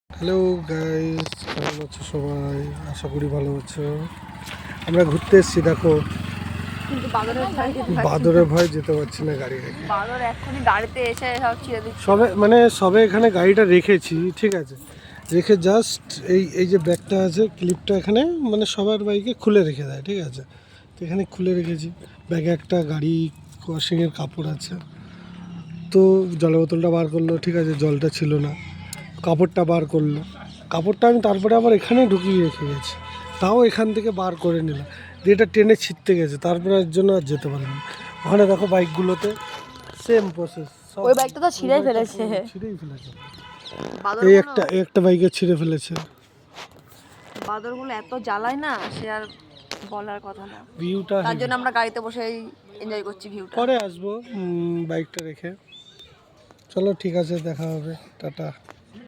Hello guys, কেমন আছো সবাই? আশা করি ভালো আছো। আমরা ঘুরতে এসেছি, দেখো কিন্তু বাদরের ভয় যেতে পারছি না গাড়ি রেখে। বাদর এক্ষুনি গাড়িতে এসে সব ছিঁড়ে দিচ্ছে। সবে এখানে গাড়িটা রেখেছি, ঠিক আছে, রেখে জাস্ট এই যে ব্যাগটা আছে, ক্লিপটা এখানে মানে সবার বাইকে খুলে রেখে দেয়, ঠিক আছে। তো এখানে খুলে রেখেছি, ব্যাগে একটা গাড়ি ওয়াশিংয়ের কাপড় আছে। তো জলের বোতলটা বার করলো, ঠিক আছে, জলটা ছিল না। কাপড়টা বার করলো, কাপড়টা আমি তারপরে আবার এখানে ঢুকিয়ে রেখে গেছি, তাও এখান থেকে বার করে নিলাম। দিয়ে এটা টেনে ছিটতে গেছে, তারপরে এর জন্য আর যেতে পারিনি। ওখানে দেখো বাইকগুলোতে সেম প্রসেস, ওই বাইকটা তো ছিঁড়েই ফেলেছে। ছিঁড়েই ফেলেছে। এই বাদরগুলো একটা বাইকে ছিঁড়ে ফেলেছে। বাদরগুলো এত জ্বালায় না, সে আর বলার কথা না। ভিউটা তার জন্য আমরা গাড়িতে বসেই এনজয় করছি ভিউটা। পরে আসবো বাইকটা রেখে। চলো ঠিক আছে, দেখা হবে, টাটা।